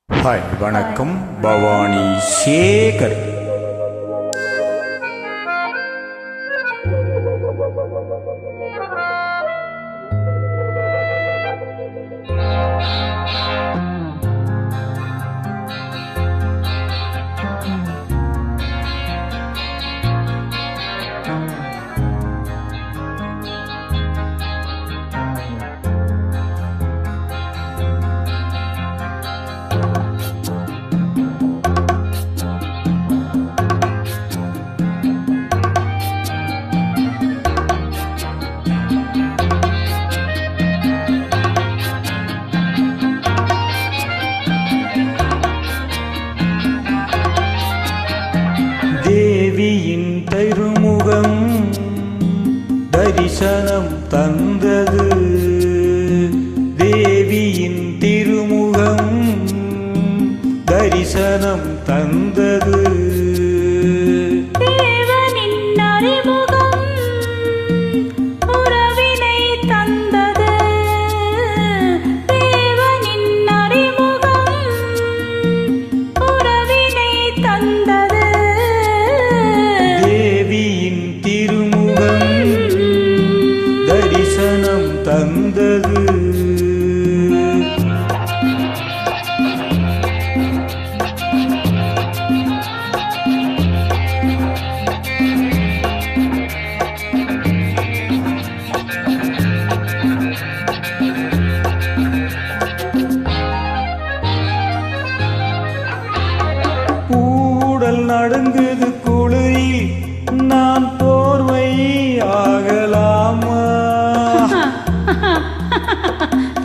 Hi, வணக்கம். பவானி சேகர். தேவியின் திருமுகம் தரிசனம் தந்தது. தேவியின் திருமுகம் தரிசனம் தந்தது. தரிசனம் தந்தது. ஊடல் நடுங்குது குளிரில், நான் போர்வை ஆகலாமா?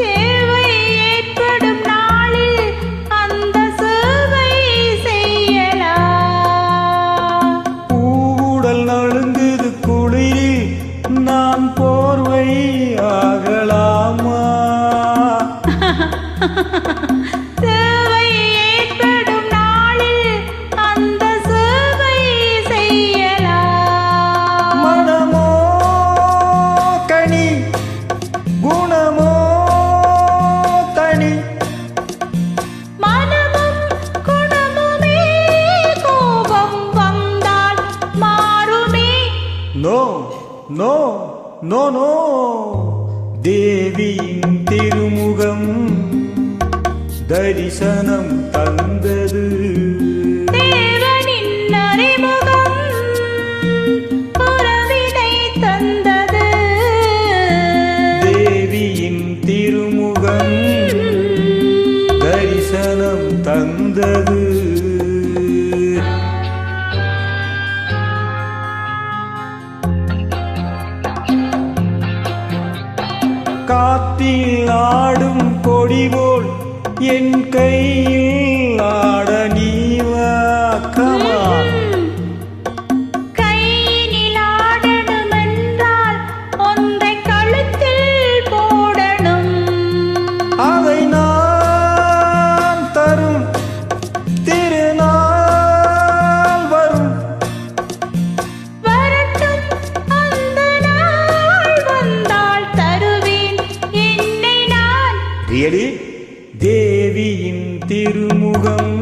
தேவை ஏற்படும் நாளில் அந்த சேவை செய்யலாம். ஊடல் நடுங்குது குளிரில், நான் போர்வை ஆகலாமா? தேவை ஏற்படும் நாளில் அந்த சேவை செய்யலாம். மனமோ கனி, குணமோ தனி. மனமும் குணமுமே கோபம் வந்தால் மாறுமே. No no no no. தேவியின் திருமுகம் தரிசனம் தந்தது. தேவனின் அறிமுகம் உறவினை தந்தது. தேவியின் திருமுகம் தரிசனம் தந்தது. காத்தில் ஆடும் கொடி போல் என் கையில் ஆட நீவா. கமான். கையினில் ஆடணும் என்றால் ஒன்றை கழுத்தில் போடணும். அதை நான் தரும் திருநாள் வரும். வரட்டும் அந்த நாள் வந்தால் தருவேன் என்னை நான். ரியலி? தேவியின் திருமுகம்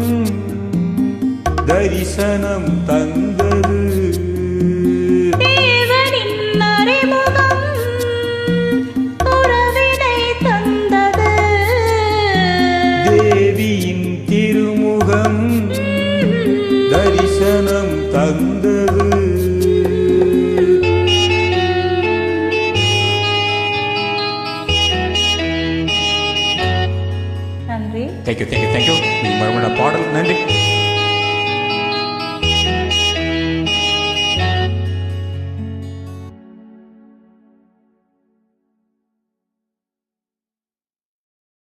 தரிசனம் தந்தது. தேவனின் அறிமுகம் உறவினை தந்தது. தேவியின் திருமுகம் தரிசனம் தந்தது. நன்றி. Thank you thank you thank you. மறுபடியும் பாடல். நன்றி.